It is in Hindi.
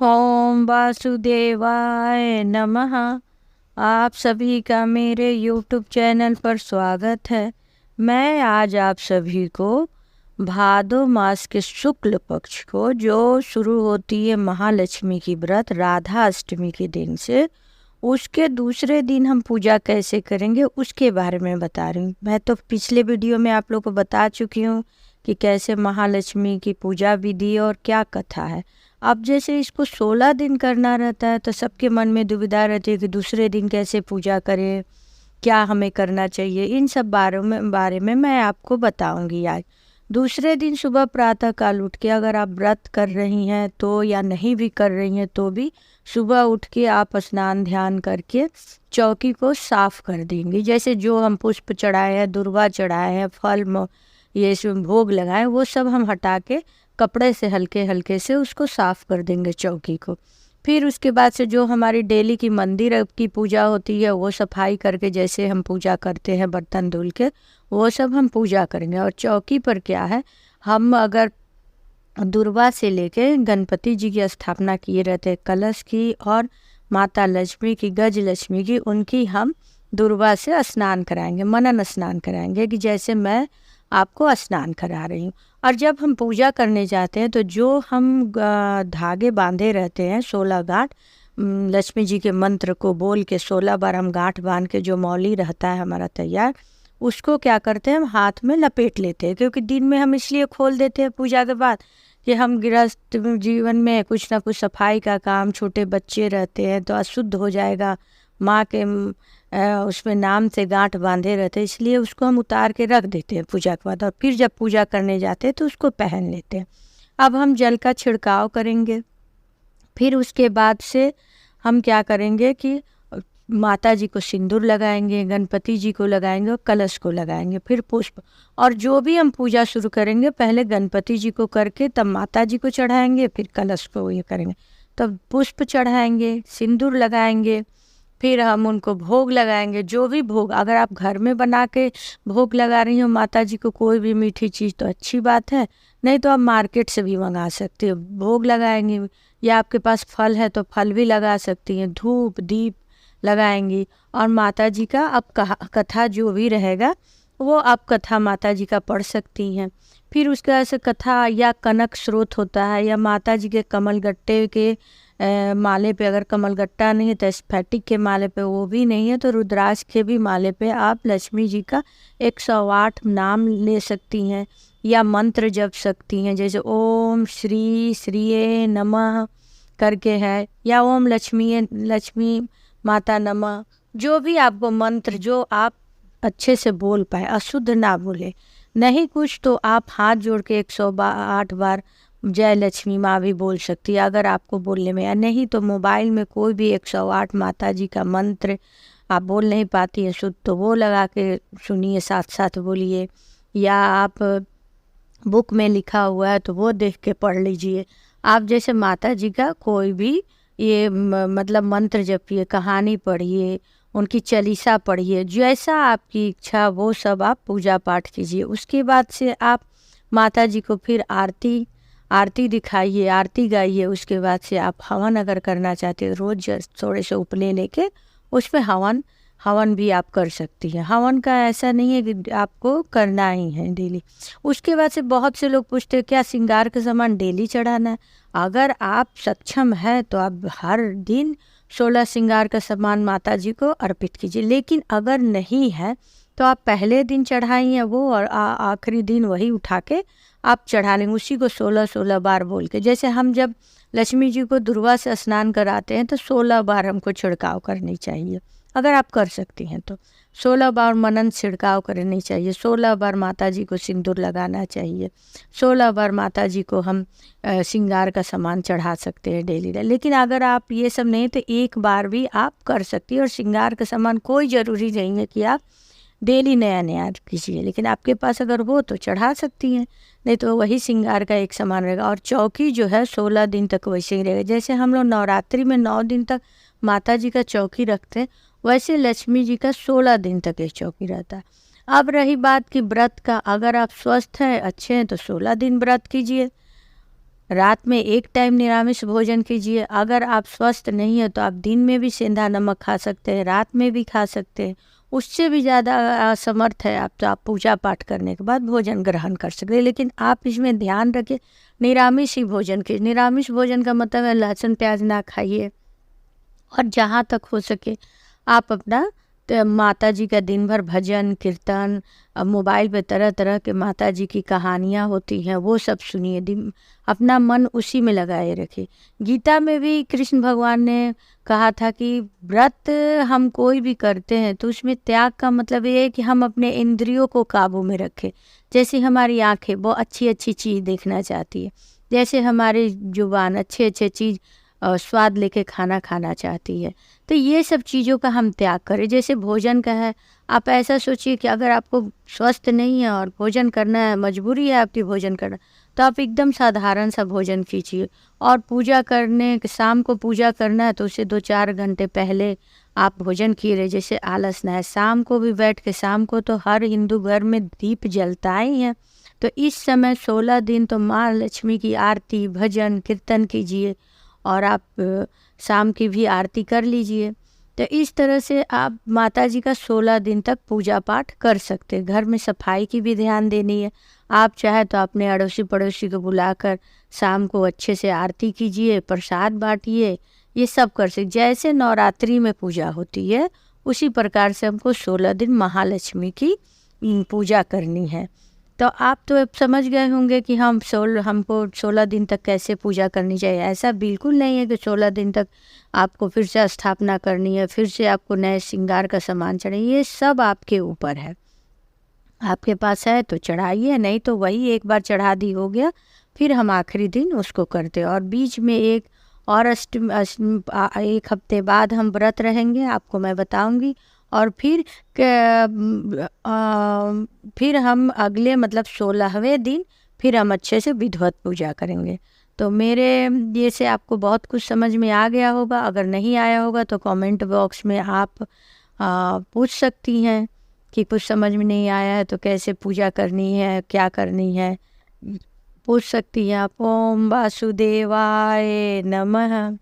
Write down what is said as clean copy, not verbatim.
ओम वासुदेवाय नमः। आप सभी का मेरे YouTube चैनल पर स्वागत है। मैं आज आप सभी को भादो मास के शुक्ल पक्ष को जो शुरू होती है महालक्ष्मी की व्रत राधा अष्टमी के दिन से, उसके दूसरे दिन हम पूजा कैसे करेंगे उसके बारे में बता रही हूँ। मैं तो पिछले वीडियो में आप लोग को बता चुकी हूँ कि कैसे महालक्ष्मी की पूजा विधि और क्या कथा है। अब जैसे इसको 16 दिन करना रहता है तो सबके मन में दुविधा रहती है कि दूसरे दिन कैसे पूजा करें, क्या हमें करना चाहिए। इन सब बारे में मैं आपको बताऊंगी आज। दूसरे दिन सुबह प्रातः काल उठ के अगर आप व्रत कर रही हैं तो, या नहीं भी कर रही हैं तो भी सुबह उठ के आप स्नान ध्यान करके चौकी को साफ कर देंगी। जैसे जो हम पुष्प चढ़ाए हैं, दुर्वा चढ़ाए हैं, फल ये सब भोग लगाए, वो सब हम हटा के कपड़े से हल्के हल्के से उसको साफ कर देंगे चौकी को। फिर उसके बाद से जो हमारी डेली की मंदिर की पूजा होती है वो सफाई करके, जैसे हम पूजा करते हैं बर्तन धुल के, वो सब हम पूजा करेंगे। और चौकी पर क्या है, हम अगर दुर्वा से लेके गणपति जी की स्थापना किए रहते हैं, कलश की और माता लक्ष्मी की, गज लक्ष्मी की, उनकी हम दुर्वा से स्नान कराएंगे, मनन स्नान कराएंगे कि जैसे मैं आपको स्नान करा रही हूँ। और जब हम पूजा करने जाते हैं तो जो हम धागे बांधे रहते हैं 16 गांठ, लक्ष्मी जी के मंत्र को बोल के 16 बार हम गांठ बांध के, जो मौली रहता है हमारा तैयार, उसको क्या करते हैं हम हाथ में लपेट लेते हैं। क्योंकि दिन में हम इसलिए खोल देते हैं पूजा के बाद कि हम गृहस्थ जीवन में कुछ ना कुछ सफाई का काम, छोटे बच्चे रहते हैं तो अशुद्ध हो जाएगा, माँ के उसमें नाम से गांठ बांधे रहते हैं, इसलिए उसको हम उतार के रख देते हैं पूजा के बाद। और फिर जब पूजा करने जाते हैं तो उसको पहन लेते हैं। अब हम जल का छिड़काव करेंगे। फिर उसके बाद से हम क्या करेंगे कि माता जी को सिंदूर लगाएंगे, गणपति जी को लगाएंगे और कलश को लगाएंगे, फिर पुष्प। और जो भी हम पूजा शुरू करेंगे पहले गणपति जी को करके तब माता जी को चढ़ाएंगे, फिर कलश को ये करेंगे, तब पुष्प चढ़ाएंगे, सिंदूर लगाएंगे, फिर हम उनको भोग लगाएंगे। जो भी भोग अगर आप घर में बना के भोग लगा रही हो माता जी को, कोई भी मीठी चीज़, तो अच्छी बात है, नहीं तो आप मार्केट से भी मंगा सकते हो, भोग लगाएंगे। या आपके पास फल है तो फल भी लगा सकती हैं, धूप दीप लगाएंगी। और माता जी का अब कथा जो भी रहेगा वो आप कथा माता जी का पढ़ सकती हैं। फिर उसके बाद से कथा या कनक स्रोत होता है, या माता जी के कमल गट्टे के माले पे, अगर कमल गट्टा नहीं है तो स्फटिक के माले पे, वो भी नहीं है तो रुद्राक्ष के भी माले पे आप लक्ष्मी जी का 108 नाम ले सकती हैं या मंत्र जप सकती हैं। जैसे ओम श्री श्रीये नमः करके है, या ओम लक्ष्मी माता नमः, जो भी आपको मंत्र जो आप अच्छे से बोल पाए, अशुद्ध ना बोले। नहीं कुछ तो आप हाथ जोड़ के 108 बार जय लक्ष्मी माँ भी बोल सकती है अगर आपको बोलने में, या नहीं तो मोबाइल में कोई भी 108 माता जी का मंत्र आप बोल नहीं पाती है शुद्ध, तो वो लगा के सुनिए, साथ साथ बोलिए। या आप बुक में लिखा हुआ है तो वो देख के पढ़ लीजिए। आप जैसे माता जी का कोई भी ये मतलब मंत्र जपिए, कहानी पढ़िए, उनकी चालीसा पढ़िए, जैसा आपकी इच्छा वो सब आप पूजा पाठ कीजिए। उसके बाद से आप माता जी को फिर आरती दिखाइए, आरती गाइए। उसके बाद से आप हवन अगर करना चाहते हो, रोज़ थोड़े से उपले लेके उसमें हवन भी आप कर सकती हैं। हवन का ऐसा नहीं है कि आपको करना ही है डेली। उसके बाद से बहुत से लोग पूछते हैं क्या श्रृंगार का सामान डेली चढ़ाना है। अगर आप सक्षम है तो आप हर दिन 16 श्रृंगार का सामान माता जी को अर्पित कीजिए। लेकिन अगर नहीं है तो आप पहले दिन चढ़ाइए वो, और आखिरी दिन वही उठा के आप चढ़ा लेंगे, उसी को 16 बार बोल के। जैसे हम जब लक्ष्मी जी को दुर्वा से स्नान कराते हैं तो 16 बार हमको छिड़काव करनी चाहिए। अगर आप कर सकती हैं तो 16 बार मनन छिड़काव करनी चाहिए, 16 बार माता जी को सिंदूर लगाना चाहिए, 16 बार माता जी को हम श्रृंगार का सामान चढ़ा सकते हैं डेली। लेकिन अगर आप ये सब नहीं तो एक बार भी आप कर सकती हैं। और श्रृंगार का सामान कोई ज़रूरी नहीं है कि आप डेली नया नया कीजिए, लेकिन आपके पास अगर हो तो चढ़ा सकती हैं, नहीं तो वही श्रृंगार का एक सामान रहेगा। और चौकी जो है 16 दिन तक वैसे ही रहेगा। जैसे हम लोग नवरात्रि में 9 दिन तक माता जी का चौकी रखते हैं, वैसे लक्ष्मी जी का 16 दिन तक एक चौकी रहता है। अब रही बात कि व्रत का, अगर आप स्वस्थ हैं, अच्छे हैं तो 16 दिन व्रत कीजिए। रात में एक टाइम निरामिष भोजन कीजिए। अगर आप स्वस्थ नहीं है तो आप दिन में भी सेंधा नमक खा सकते हैं, रात में भी खा सकते हैं। उससे भी ज़्यादा असमर्थ है आप तो आप पूजा पाठ करने के बाद भोजन ग्रहण कर सकते हैं। लेकिन आप इसमें ध्यान रखें, निरामिष ही भोजन कीजिए। निरामिष भोजन का मतलब है लहसुन प्याज ना खाइए। और जहाँ तक हो सके आप अपना माता जी का दिन भर भजन कीर्तन, मोबाइल पे तरह तरह के माता जी की कहानियाँ होती हैं वो सब सुनिए। अपना मन उसी में लगाए रखिए। गीता में भी कृष्ण भगवान ने कहा था कि व्रत हम कोई भी करते हैं तो उसमें त्याग का मतलब ये है कि हम अपने इंद्रियों को काबू में रखें। जैसे हमारी आंखें वो अच्छी अच्छी चीज़ देखना चाहती है, जैसे हमारी जुबान अच्छे अच्छे चीज़ स्वाद लेके खाना खाना चाहती है, तो ये सब चीज़ों का हम त्याग करें। जैसे भोजन का है, आप ऐसा सोचिए कि अगर आपको स्वस्थ नहीं है और भोजन करना है, मजबूरी है आपकी भोजन करना, तो आप एकदम साधारण सा भोजन कीजिए। और पूजा करने शाम को पूजा करना है तो उससे 2-4 घंटे पहले आप भोजन किए। जैसे आलस ना है, शाम को भी बैठ के, शाम को तो हर हिंदू घर में दीप जलता ही है, तो इस समय 16 दिन तो माँ लक्ष्मी की आरती भजन कीर्तन कीजिए और आप शाम की भी आरती कर लीजिए। तो इस तरह से आप माता जी का 16 दिन तक पूजा पाठ कर सकते हैं। घर में सफाई की भी ध्यान देनी है। आप चाहे तो अपने अड़ोसी पड़ोसी को बुलाकर शाम को अच्छे से आरती कीजिए, प्रसाद बांटिए, ये सब कर सकते। जैसे नवरात्रि में पूजा होती है उसी प्रकार से हमको 16 दिन महालक्ष्मी की पूजा करनी है। तो आप तो अब समझ गए होंगे कि हमको 16 दिन तक कैसे पूजा करनी चाहिए। ऐसा बिल्कुल नहीं है कि 16 दिन तक आपको फिर से स्थापना करनी है, फिर से आपको नए श्रृंगार का सामान चाहिए। ये सब आपके ऊपर है। आपके पास है तो चढ़ाइए, नहीं तो वही एक बार चढ़ा दी हो गया। फिर हम आखिरी दिन उसको करते और बीच में एक और एक हफ्ते बाद हम व्रत रहेंगे, आपको मैं बताऊंगी। और फिर हम अगले मतलब 16वें दिन फिर हम अच्छे से विधिवत पूजा करेंगे। तो मेरे ये से आपको बहुत कुछ समझ में आ गया होगा। अगर नहीं आया होगा तो कमेंट बॉक्स में आप पूछ सकती हैं कि कुछ समझ में नहीं आया है तो कैसे पूजा करनी है, क्या करनी है, पूछ सकती हैं आप। ओम वासुदेवाय नमः।